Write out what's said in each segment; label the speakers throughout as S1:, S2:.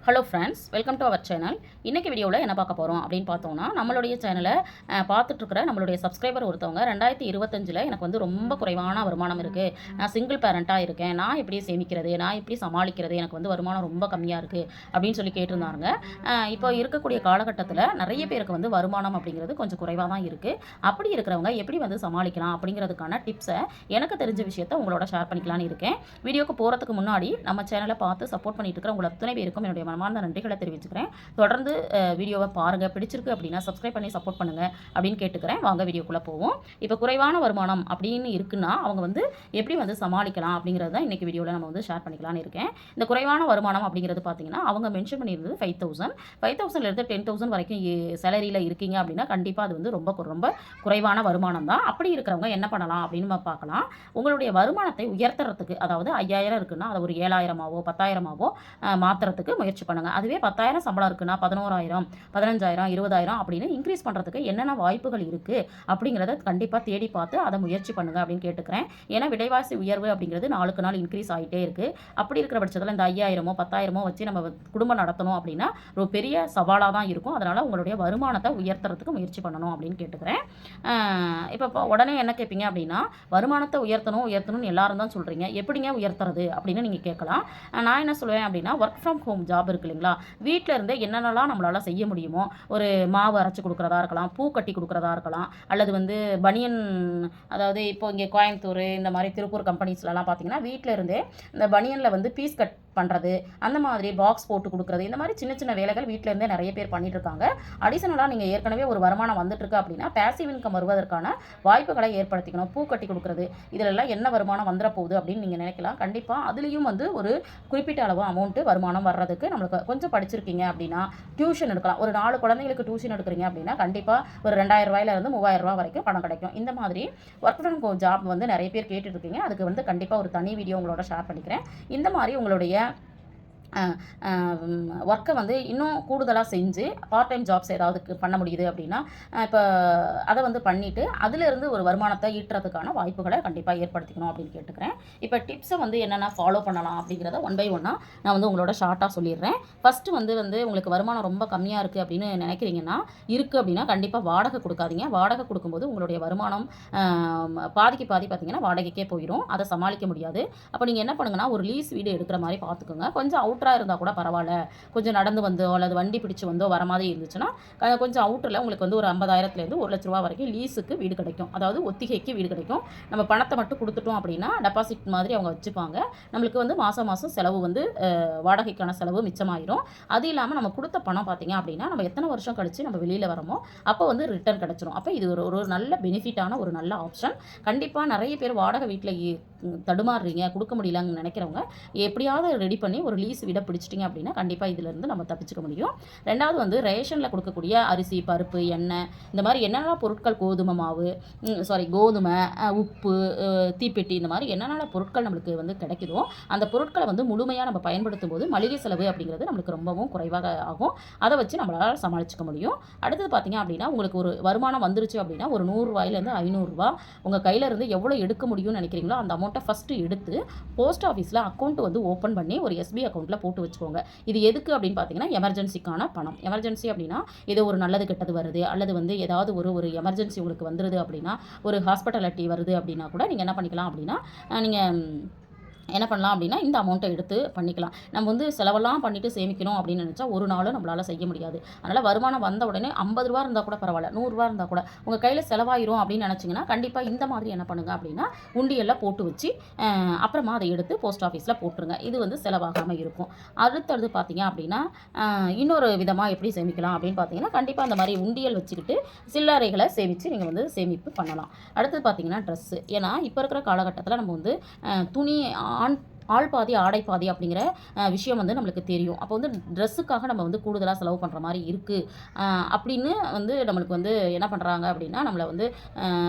S1: Hello friends, welcome to our channel. இன்றைக்கி வீடியோவில் என்ன பார்க்க போகிறோம் அப்படின்னு பார்த்தோம்னா, நம்மளுடைய சேனலை பார்த்துட்ருக்கிற நம்மளுடைய சப்ஸ்கிரைபர் ஒருத்தவங்க 2025 எனக்கு வந்து ரொம்ப குறைவான வருமானம் இருக்குது, நான் சிங்கிள் பேரண்ட்டாக இருக்கேன், நான் எப்படி சேமிக்கிறது, நான் எப்படி சமாளிக்கிறது, எனக்கு வந்து வருமானம் ரொம்ப கம்மியாக இருக்குது அப்படின்னு சொல்லி கேட்டிருந்தாங்க. இப்போ இருக்கக்கூடிய காலகட்டத்தில் நிறைய பேருக்கு வந்து வருமானம் அப்படிங்கிறது கொஞ்சம் குறைவாக தான் இருக்குது. அப்படி இருக்கிறவங்க எப்படி வந்து சமாளிக்கலாம் அப்படிங்கிறதுக்கான டிப்ஸை எனக்கு தெரிஞ்ச விஷயத்தை உங்களோட ஷேர் பண்ணிக்கலான்னு இருக்கேன். வீடியோக்கு போகிறதுக்கு முன்னாடி நம்ம சேனலை பார்த்து சப்போர்ட் பண்ணிட்டு இருக்கிற உங்களை அத்தனை பேருக்கும் என்னுடைய மனமார்ந்த நன்றிகளை தெரிவிச்சுக்கிறேன். தொடர்ந்து வீடியோவை பாருங்கள், பிடிச்சிருக்கு அப்படின்னா சப்ஸ்கிரைப் பண்ணி சப்போர்ட் பண்ணுங்கள் அப்படின்னு கேட்டுக்கிறேன். வாங்க வீடியோக்குள்ளே போவோம். இப்போ குறைவான வருமானம் அப்படின்னு இருக்குன்னா அவங்க வந்து எப்படி வந்து சமாளிக்கலாம் அப்படிங்கிறது தான் இன்றைக்கி வீடியோவில் நம்ம வந்து ஷேர் பண்ணிக்கலான்னு இருக்கேன். இந்த குறைவான வருமானம் அப்படிங்கிறது பார்த்தீங்கன்னா அவங்க மென்ஷன் பண்ணியிருந்தது 5,000 10,000 வரைக்கும் சேலரியில் இருக்கீங்க அப்படின்னா கண்டிப்பாக அது வந்து ரொம்ப ரொம்ப குறைவான வருமானம் தான். அப்படி இருக்கிறவங்க என்ன பண்ணலாம் அப்படின்னு நம்ம பார்க்கலாம். உங்களுடைய வருமானத்தை உயர்த்துறதுக்கு, அதாவது 5,000 இருக்குன்னா அதை ஒரு 7,000 10,000 மாற்றுறதுக்கு முயற்சி பண்ணுங்கள். அதுவே 10,000 சம்பளம் இருக்குன்னா 11,000 15,000 20,000 அப்படின்னு இன்க்ரீஸ் பண்ணுறதுக்கு என்னென்ன வாய்ப்புகள் இருக்குது அப்படிங்கிறத கண்டிப்பாக தேடி பார்த்து அதை முயற்சி பண்ணுங்கள் அப்படின்னு கேட்டுக்கிறேன். ஏன்னா விலைவாசி உயர்வு அப்படிங்கிறது நாளுக்கு நாள் இன்க்ரீஸ் ஆகிட்டே இருக்குது. அப்படி இருக்கிற பட்சத்தில் இந்த 5,000 10,000 வச்சு நம்ம குடும்பம் நடத்தணும் அப்படின்னா ஒரு பெரிய சவாலாக தான் இருக்கும். அதனால் உங்களுடைய வருமானத்தை உயர்த்துறதுக்கு முயற்சி பண்ணணும் அப்படின்னு கேட்டுக்கிறேன். இப்போ உடனே என்ன கேட்பீங்க அப்படின்னா, வருமானத்தை உயர்த்தணும்னு எல்லாரும் தான் சொல்கிறீங்க, எப்படிங்க உயர்த்துறது அப்படின்னு நீங்கள் கேட்கலாம். நான் என்ன சொல்லுவேன் அப்படின்னா, ஒர்க் ஃப்ரம் ஹோம் ஜாப் இருக்கு இல்லைங்களா, வீட்டில் இருந்தே என்னென்னலாம் நம்மளால் செய்ய முடியுமோ, ஒரு மாவு அரைச்சி கொடுக்குறதா இருக்கலாம், பூ கட்டி கொடுக்குறதா இருக்கலாம், அல்லது வந்து பனியன், அதாவது இப்போ இங்கே கோயம்புத்தூர் இந்த மாதிரி திருப்பூர் கம்பெனிஸ்லலாம் பார்த்தீங்கன்னா வீட்டில் இருந்தே இந்த பனியனில் வந்து பீஸ் கட் பண்ணுறது, அந்த மாதிரி பாக்ஸ் போட்டு கொடுக்குறது, இந்த மாதிரி சின்ன சின்ன வேலைகள் வீட்டில் இருந்தே நிறைய பேர் பண்ணிட்டு இருக்காங்க. அடிஷனலாக நீங்கள் ஏற்கனவே ஒரு வருமானம் வந்துட்டுருக்கு அப்படின்னா பேசிவ் இன்கம் வருவதற்கான வாய்ப்புகளை ஏற்படுத்திக்கணும். பூ கட்டி கொடுக்குறது, இதிலெல்லாம் என்ன வருமானம் வந்துட போகுது அப்படின்னு நீங்கள் நினைக்கலாம். கண்டிப்பாக அதுலேயும் வந்து ஒரு குறிப்பிட்ட அளவு அமௌண்ட்டு வருமானம் வர்றதுக்கு நம்மளுக்கு கொஞ்சம் படிச்சிருக்கீங்க அப்படின்னா டியூஷன் எடுக்கலாம். ஒரு 4 குழந்தைங்களுக்கு டியூஷன் எடுக்கிறீங்க அப்படின்னா கண்டிப்பாக ஒரு 2,000 ரூபாயிலிருந்து 3,000 ரூபா வரைக்கும் பணம் கிடைக்கும். இந்த மாதிரி ஒர்க் ஃப்ரம் ஹோம் ஜாப் வந்து நிறைய பேர் கேட்டுட்டு இருக்கீங்க. அதுக்கு வந்து கண்டிப்பாக ஒரு தனி வீடியோ உங்களோட ஷேர் பண்ணிக்கிறேன். இந்த மாதிரி உங்களுடைய ஒர்க்கை வந்து இன்னும் கூடுதலாக செஞ்சு பார்ட் டைம் ஜாப்ஸ் ஏதாவது பண்ண முடியுது அப்படின்னா இப்போ அதை வந்து பண்ணிவிட்டு அதிலிருந்து ஒரு வருமானத்தை ஈட்டுறதுக்கான வாய்ப்புகளை கண்டிப்பாக ஏற்படுத்திக்கணும் அப்படின்னு கேட்டுக்கிறேன். இப்போ டிப்ஸை வந்து என்னென்ன ஃபாலோ பண்ணலாம் அப்படிங்கிறத ஒன் பை ஒன்னாக நான் வந்து உங்களோட ஷார்ட்டாக சொல்லிடுறேன். ஃபஸ்ட்டு வந்து உங்களுக்கு வருமானம் ரொம்ப கம்மியாக இருக்குது அப்படின்னு நினைக்கிறீங்கன்னா அப்படின்னா கண்டிப்பாக வாடகை கொடுக்காதீங்க. வாடகை கொடுக்கும்போது உங்களுடைய வருமானம் பாதிக்கு பாதி பார்த்தீங்கன்னா வாடகைக்கே போயிடும். அதை சமாளிக்க முடியாது. அப்போ நீங்கள் என்ன பண்ணுங்கன்னா, ஒரு லீஸ் வீடு எடுக்கிற மாதிரி பார்த்துக்கோங்க. கொஞ்சம் இருந்தால் கூட பரவாயில்ல, கொஞ்சம் நடந்து வந்தோ அல்லது வண்டி பிடிச்சு வந்தோ வர மாதிரி இருந்துச்சுன்னா கொஞ்சம் அவுட்டரில் உங்களுக்கு வந்து ஒரு 50,000 1 லட்ச ரூபா வரைக்கும் லீஸுக்கு வீடு கிடைக்கும். அதாவது ஒத்திகைக்கு வீடு கிடைக்கும். நம்ம பணத்தை மட்டும் கொடுத்துட்டோம் அப்படின்னா டெபாசிட் மாதிரி அவங்க வச்சுப்பாங்க. நம்மளுக்கு வந்து மாதம் செலவு வந்து வாடகைக்கான செலவு மிச்சமாயிரும். அது இல்லாமல் நம்ம கொடுத்த பணம் பார்த்தீங்க அப்படின்னா நம்ம எத்தனை வருஷம் கழிச்சு நம்ம வெளியில் வரோமோ அப்போ வந்து ரிட்டர்ன் கிடச்சிரும். அப்போ இது ஒரு நல்ல பெனிஃபிட்டான ஒரு நல்ல ஆப்ஷன். கண்டிப்பாக நிறைய பேர் வாடகை வீட்டில் தடுமாறுறீங்க, கொடுக்க முடியலன்னு நினைக்கிறவங்க எப்படியாவது ரெடி பண்ணி ஒரு லீஸ் விட பிடிச்சிட்டிங்க அப்படின்னா கண்டிப்பாக இதிலிருந்து நம்ம தப்பிச்சுக்க முடியும். ரெண்டாவது வந்து ரேஷனில் கொடுக்கக்கூடிய அரிசி, பருப்பு, எண்ணெய், இந்த மாதிரி என்னென்ன பொருட்கள், கோதுமை, உப்பு, தீப்பெட்டி, இந்த மாதிரி என்னென்ன பொருட்கள் நம்மளுக்கு வந்து கிடைக்குதோ அந்த பொருட்களை வந்து முழுமையாக நம்ம பயன்படுத்தும் போது மளிகை செலவு அப்படிங்கிறது நம்மளுக்கு ரொம்பவும் குறைவாக ஆகும். அதை வச்சு நம்மளால் சமாளிச்சுக்க முடியும். அடுத்தது பார்த்தீங்க அப்படின்னா, உங்களுக்கு ஒரு வருமானம் வந்துருச்சு அப்படின்னா ஒரு 100 ரூபாயிலேருந்து 500 ரூபா உங்கள் கையில் இருந்து எவ்வளோ எடுக்க முடியும்னு நினைக்கிறீங்களோ அந்த அமௌண்ட்டை ஃபஸ்ட்டு எடுத்து போஸ்ட் ஆஃபீஸில் அக்கௌண்ட் வந்து ஓப்பன் பண்ணி ஒரு எஸ்பி அக்கௌண்ட்டில் போட்டு வச்சுக்கோங்க. இது எதுக்கு அப்படின்னு பார்த்தீங்கன்னா, எமர்ஜென்சிக்கான பணம். எமர்ஜென்சி அப்படின்னா ஏதோ ஒரு நல்லது கெட்டது வருது, அல்லது வந்து ஏதாவது ஒரு எமர்ஜென்சி உங்களுக்கு வந்துடுது அப்படின்னா, ஒரு ஹாஸ்பிட்டாலிட்டி வருது அப்படின்னா கூட நீங்கள் என்ன பண்ணிக்கலாம் அப்படின்னா, நீங்கள் என்ன பண்ணலாம் அப்படின்னா இந்த அமௌண்ட்டை எடுத்து பண்ணிக்கலாம். நம்ம வந்து செலவெல்லாம் பண்ணிவிட்டு சேமிக்கணும் அப்படின்னு நினச்சா ஒரு நாளும் நம்மளால் செய்ய முடியாது. அதனால் வருமானம் வந்த உடனே 50 ரூபா இருந்தால் கூட பரவாயில்ல, 100 ரூபா இருந்தால் கூட உங்கள் கையில் செலவாயிரும் அப்படின்னு நினச்சிங்கன்னா கண்டிப்பாக இந்த மாதிரி என்ன பண்ணுங்கள் அப்படின்னா உண்டியெல்லாம் போட்டு வச்சு அப்புறமா அதை எடுத்து போஸ்ட் ஆஃபீஸில் போட்டுருங்க. இது வந்து செலவாகாமல் இருக்கும். அடுத்தது பார்த்தீங்க அப்படின்னா இன்னொரு விதமாக எப்படி சேமிக்கலாம் அப்படின்னு பார்த்தீங்கன்னா, கண்டிப்பாக அந்த மாதிரி உண்டியல் வச்சுக்கிட்டு சில்லறைகளை சேமித்து நீங்கள் வந்து சேமிப்பு பண்ணலாம். அடுத்தது பார்த்தீங்கன்னா ட்ரெஸ்ஸு. ஏன்னா இப்போ இருக்கிற காலகட்டத்தில் நம்ம வந்து துணி ஆள் பாதி ஆடை பாதி அப்படிங்கிற விஷயம் வந்து நம்மளுக்கு தெரியும். அப்போ வந்து ட்ரெஸ்ஸுக்காக நம்ம வந்து கூடுதலாக செலவு பண்ணுற மாதிரி இருக்குது அப்படின்னு வந்து நம்மளுக்கு வந்து என்ன பண்ணுறாங்க அப்படின்னா நம்மளை வந்து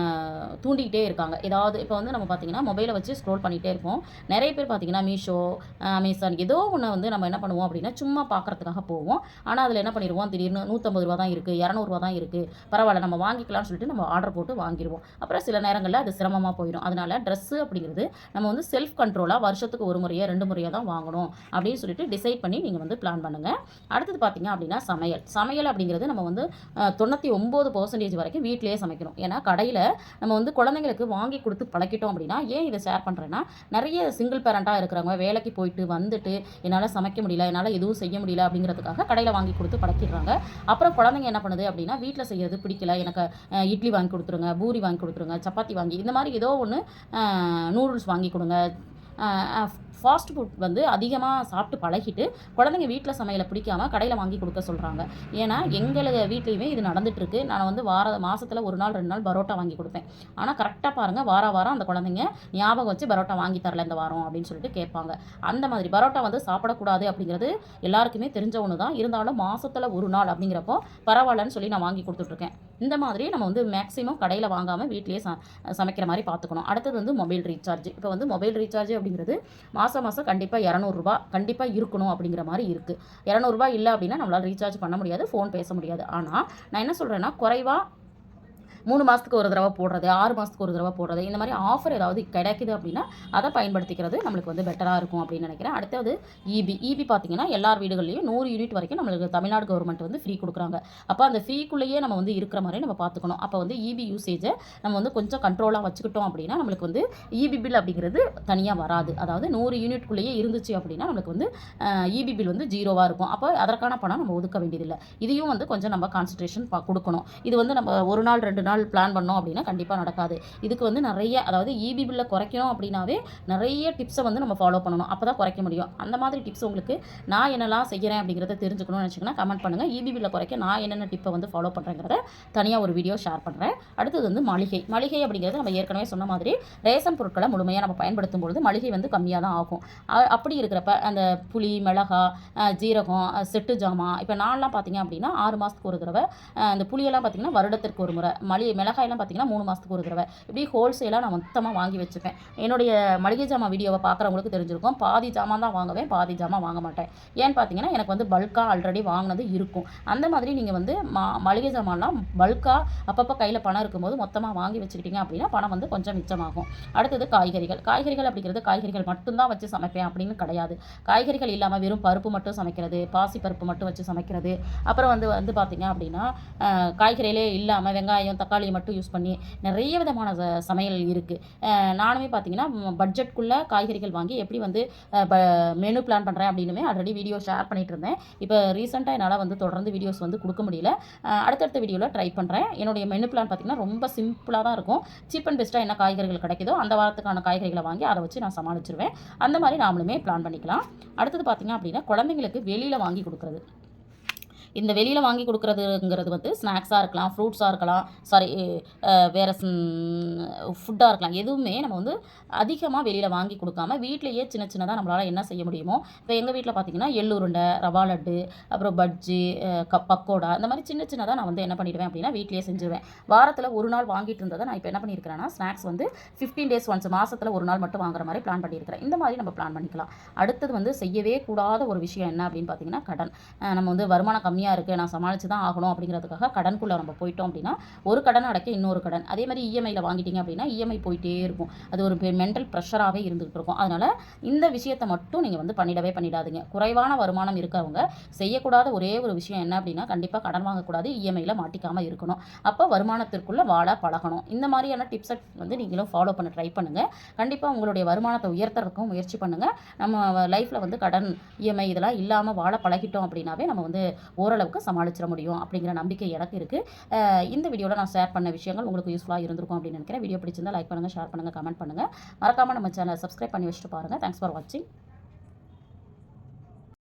S1: தூண்டிக்கிட்டே இருக்காங்க. ஏதாவது இப்போ வந்து நம்ம பார்த்திங்கன்னா மொபைலை வச்சு ஸ்க்ரோல் பண்ணிகிட்டே இருப்போம். நிறைய பேர் பார்த்திங்கன்னா மீஷோ, அமேசான் ஏதோ ஒன்று வந்து நம்ம என்ன பண்ணுவோம் அப்படின்னா சும்மா பார்க்குறதுக்காக போவோம். ஆனால் அதில் என்ன பண்ணிடுவோம், திடீர்னு 150 ரூபா தான் இருக்குது, 200 ரூபா தான் இருக்குது, பரவாயில்ல நம்ம வாங்கிக்கலாம்னு சொல்லிட்டு நம்ம ஆர்டர் போட்டு வாங்கிடுவோம். அப்புறம் சில நேரங்களில் அது சிரமமாக போயிடும். அதனால் ட்ரெஸ்ஸு அப்படிங்கிறது நம்ம வந்து செல்ஃப் கண்ட்ரோலாக வருஷத்துக்கு 1 முறையோ 2 முறையோ தான் வாங்கணும் அப்படின்னு சொல்லிட்டு டிசைட் பண்ணி நீங்கள் வந்து பிளான் பண்ணுங்கள். அடுத்தது பார்த்தீங்க அப்படின்னா சமையல் அப்படிங்கிறது நம்ம வந்து 99% வரைக்கும் வீட்டிலேயே சமைக்கணும். ஏன்னா கடையில் நம்ம வந்து குழந்தைங்களுக்கு வாங்கி கொடுத்து பழக்கிட்டோம் அப்படின்னா, ஏன் இதை ஷேர் பண்ணுறேன்னா, நிறைய சிங்கிள் பேரண்ட்டாக இருக்கிறவங்க வேலைக்கு போயிட்டு வந்துட்டு என்னால் சமைக்க முடியல, என்னால் எதுவும் செய்ய முடியல அப்படிங்கிறதுக்காக கடையில் வாங்கி கொடுத்து பழக்கிடுறாங்க. அப்புறம் குழந்தைங்க என்ன பண்ணுது அப்படின்னா, வீட்டில் செய்கிறது பிடிக்கல, எனக்கு இட்லி வாங்கி கொடுத்துருங்க, பூரி வாங்கி கொடுத்துருங்க, சப்பாத்தி வாங்கி இந்த மாதிரி ஏதோ ஒன்று நூடுல்ஸ் வாங்கி கொடுங்க. ஃபாஸ்ட் ஃபுட் வந்து அதிகமாக சாப்பிட்டு பழகிட்டு குழந்தைங்க வீட்டில் சமையலை பிடிக்காமல் கடையில் வாங்கி கொடுக்க சொல்கிறாங்க. ஏன்னா எங்கள் வீட்லேயுமே இது நடந்துகிட்ருக்கு. நான் வந்து மாதத்தில் 1 நாள் 2 நாள் பரோட்டா வாங்கி கொடுப்பேன். ஆனால் கரெக்டாக பாருங்கள், வாரம் அந்த குழந்தைங்க ஞாபகம் வச்சு பரோட்டா வாங்கி தரல இந்த வாரம் அப்படின்னு சொல்லிட்டு கேட்பாங்க. அந்த மாதிரி பரோட்டா வந்து சாப்பிடக்கூடாது அப்படிங்கிறது எல்லாருக்குமே தெரிஞ்ச ஒன்று தான். இருந்தாலும் மாதத்தில் 1 நாள் அப்படிங்கிறப்போ பரவாயில்லன்னு சொல்லி நான் வாங்கி கொடுத்துட்ருக்கேன். இந்த மாதிரி நம்ம வந்து மேக்ஸிமம் கடையில் வாங்காமல் வீட்டிலேயே சமைக்கிற மாதிரி பார்த்துக்கணும். அடுத்தது வந்து மொபைல் ரீசார்ஜ். இப்போ வந்து மொபைல் ரீசார்ஜ் அப்படிங்கிறது மாதம் கண்டிப்பாக ₹200 கண்டிப்பாக இருக்கணும் அப்படிங்கிற மாதிரி இருக்குது. ₹200 இல்லை அப்படின்னா நம்மளால் ரீசார்ஜ் பண்ண முடியாது, ஃபோன் பேச முடியாது. ஆனால் நான் என்ன சொல்கிறேன்னா, குறைவாக 3 மாதத்துக்கு ஒரு தடவை போடுறது, 6 மாதத்துக்கு ஒரு தடவை போடுறது, இந்த மாதிரி ஆஃபர் ஏதாவது கிடைக்குது அப்படின்னா அதை பயன்படுத்திக்கிறது நம்மளுக்கு வந்து பெட்டராக இருக்கும் அப்படின்னு நினைக்கிறேன். அடுத்தது இபி பார்த்தீங்கன்னா எல்லார் வீடுகள்லையும் 100 யூனிட் வரைக்கும் நம்மளுக்கு தமிழ்நாடு கவர்மெண்ட் வந்து ஃப்ரீ கொடுக்குறாங்க. அப்போ அந்த ஃப்ரீக்குள்ளேயே நம்ம வந்து இருக்கிற மாதிரி நம்ம பார்த்துக்கணும். அப்போ வந்து இபி யூசேஜை நம்ம வந்து கொஞ்சம் கண்ட்ரோலாக வச்சுக்கிட்டோம் அப்படின்னா நம்மளுக்கு வந்து இபி பில் அப்படிங்கிறது தனியாக வராது. அதாவது 100 யூனிட்குள்ளேயே இருந்துச்சு அப்படின்னா நம்மளுக்கு வந்து இபி பில் வந்து 0வாக இருக்கும். அப்போ அதற்கான பணம் நம்ம ஒதுக்க வேண்டியதில்லை. இதையும் வந்து கொஞ்சம் நம்ம கான்சன்ட்ரேஷன் கொடுக்கணும். இது வந்து நம்ம 1 நாள் 2 நாள் பிளான் பண்ணோம் அப்படின்னா கண்டிப்பாக நடக்காது. இதுக்கு வந்து நிறைய, அதாவது இபி பில்லை குறைக்கணும் அப்படின்னாவே நிறைய டிப்ஸை வந்து நம்ம ஃபாலோ பண்ணணும். அப்போ தான் குறைக்க முடியும். அந்த மாதிரி டிப்ஸ் உங்களுக்கு நான் என்னெல்லாம் செய்கிறேன் அப்படிங்கிறத தெரிஞ்சுக்கணும்னு நினச்சிங்கன்னா கமெண்ட் பண்ணுங்கள். இபி பில்லை குறைக்க நான் என்னென்ன டிப்பை வந்து ஃபாலோ பண்ணுறேங்கிறத தனியாக ஒரு வீடியோ ஷேர் பண்ணுறேன். அடுத்தது வந்து மளிகை அப்படிங்கிறது நம்ம ஏற்கனவே சொன்ன மாதிரி ரேஷன் பொருட்களை முழுமையாக நம்ம பயன்படுத்தும் பொழுது மளிகை வந்து கம்மியாக தான் ஆகும். அப்படி இருக்கிறப்ப அந்த புளி, மிளகா, ஜீரகம், செட்டு ஜாமான், இப்போ நான்லாம் பார்த்தீங்க அப்படின்னா 6 மாதத்துக்கு ஒரு தடவை, அந்த புளியெல்லாம் பார்த்தீங்கன்னா வருடத்திற்கு ஒரு முறை, மிளகாயெல்லாம் பார்த்தீங்கன்னா 3 மாதத்துக்கு ஒரு தடவை, இப்படி ஹோல்சேலாக நான் மொத்தமாக வாங்கி வச்சுப்பேன். என்னுடைய மளிகை ஜாமான் வீடியோவை பார்க்குறவங்களுக்கு தெரிஞ்சிருக்கும். பாதி ஜாமான் தான் வாங்குவேன், பாதி ஜாமான் வாங்க மாட்டேன். ஏன்னு பார்த்தீங்கன்னா எனக்கு வந்து பல்காக ஆல்ரெடி வாங்கினது இருக்கும். அந்த மாதிரி நீங்கள் வந்து மளிகை ஜாமான்லாம் பல்காக அப்பப்போ கையில் பணம் இருக்கும்போது மொத்தமாக வாங்கி வச்சுக்கிட்டீங்க அப்படின்னா பணம் வந்து கொஞ்சம் மிச்சமாகும். அடுத்தது காய்கறிகள் அப்படிங்கிறது காய்கறிகள் மட்டும்தான் வச்சு சமைப்பேன் அப்படின்னு கிடையாது. காய்கறிகள் இல்லாமல் வெறும் பருப்பு மட்டும் சமைக்கிறது, பாசி பருப்பு மட்டும் வச்சு சமைக்கிறது, அப்புறம் வந்து பார்த்தீங்க அப்படின்னா காய்கறிகளே இல்லாமல் வெங்காயம் தக்காளியை மட்டும் யூஸ் பண்ணி நிறைய விதமான சமையல் இருக்குது. நானுமே பார்த்தீங்கன்னா பட்ஜெட்குள்ளே காய்கறிகள் வாங்கி எப்படி வந்து மெனு பிளான் பண்ணுறேன் அப்படின்னுமே ஆல்ரெடி வீடியோ ஷேர் பண்ணிட்டு இருந்தேன். இப்போ ரீசெண்டாக என்னால் வந்து தொடர்ந்து வீடியோஸ் வந்து கொடுக்க முடியல. அடுத்தடுத்த வீடியோவில் ட்ரை பண்ணுறேன். என்னுடைய மெனு பிளான் பார்த்திங்கன்னா ரொம்ப சிம்பிளாக தான் இருக்கும். சீப் அண்ட் பெஸ்ட்டாக என்ன காய்கறிகள் கிடைக்குதோ அந்த வாரத்துக்கான காய்கறிகளை வாங்கி அதை வச்சு நான் சமாளிச்சிருவேன். அந்த மாதிரி நாமளுமே பிளான் பண்ணிக்கலாம். அடுத்தது பார்த்திங்க அப்படின்னா குழந்தைங்களுக்கு வெளியில் வாங்கி கொடுக்குறது. இந்த வெளியில் வாங்கி கொடுக்குறதுங்கிறது வந்து ஸ்நாக்ஸாக இருக்கலாம், ஃப்ரூட்ஸாக இருக்கலாம், வேறு ஃபுட்டாக இருக்கலாம். எதுவுமே நம்ம வந்து அதிகமாக வெளியில் வாங்கி கொடுக்காம வீட்டிலையே சின்னதாக நம்மளால் என்ன செய்ய முடியுமோ, இப்போ எங்கள் வீட்டில் பார்த்திங்கன்னா எள்ளு உருண்டை, ரவா லட்டு, அப்புறம் பஜ்ஜி, பக்கோடா, இந்த மாதிரி சின்னதாக நான் வந்து என்ன பண்ணிடுவேன் அப்படின்னா வீட்டிலேயே செஞ்சுருவேன். வாரத்தில் 1 நாள் வாங்கிட்டு இருந்ததை நான் இப்போ என்ன பண்ணியிருக்கிறேன்னா ஸ்நாக்ஸ் வந்து 15 days ஒன்ஸ், மாதத்தில் 1 நாள் மட்டும் வாங்குற மாதிரி பிளான் பண்ணியிருக்கிறேன். இந்த மாதிரி நம்ம பிளான் பண்ணிக்கலாம். அடுத்தது வந்து செய்யவே கூடாத ஒரு விஷயம் என்ன அப்படின்னு பார்த்தீங்கன்னா கடன். நம்ம வந்து வருமானம் கம்மியாக இருக்குது, நான் சமாளித்து தான் ஆகணும் அப்படிங்கிறதுக்காக கடனுக்குள்ளே நம்ம போயிட்டோம் அப்படின்னா ஒரு கடன் அடைக்க இன்னொரு கடன். அதே மாதிரி இஎம்ஐயில் வாங்கிட்டீங்க அப்படின்னா இஎம்ஐ போயிட்டே இருக்கும். அது ஒரு மென்டல் ப்ரெஷராகவே இருந்துகிட்டு இருக்கும். அதனால் இந்த விஷயத்தை மட்டும் நீங்கள் வந்து பண்ணிடாதீங்க. குறைவான வருமானம் இருக்கிறவங்க செய்யக்கூடாத ஒரே ஒரு விஷயம் என்ன அப்படின்னா கண்டிப்பாக கடன் வாங்கக்கூடாது, இஎம்ஐயில் மாட்டிக்காமல் இருக்கணும். அப்போ வருமானத்திற்குள்ளே வாழ பழகணும். இந்த மாதிரியான டிப்ஸை வந்து நீங்களும் ஃபாலோ பண்ண ட்ரை பண்ணுங்கள். கண்டிப்பாக உங்களுடைய வருமானத்தை உயர்த்துறதுக்கும் முயற்சி பண்ணுங்கள். நம்ம லைஃப்பில் வந்து கடன், இஎம்ஐ இதெல்லாம் இல்லாமல் வாழ பழகிட்டோம் அப்படின்னாவே நம்ம வந்து ஓரளவுக்கு சமாளிச்சிட முடியும் அப்படிங்கிற நம்பிக்கை எனக்கு இருக்குது. இந்த வீடியோவில் நான் ஷேர் பண்ண விஷயங்கள் உங்களுக்கு யூஸ்ஃபுல்லாக இருந்திருக்கும் அப்படின்னு நினைக்கிறேன். வீடியோ பிடிச்சிருந்தா லைக் பண்ணுங்கள், ஷேர் பண்ணுங்கள், கமெண்ட் பண்ணுங்கள். மறக்காமல் நம்ம சேனலை சப்ஸ்கிரைப் பண்ணி வச்சுட்டு பாருங்கள். தேங்க்ஸ் ஃபார் வாட்சிங்.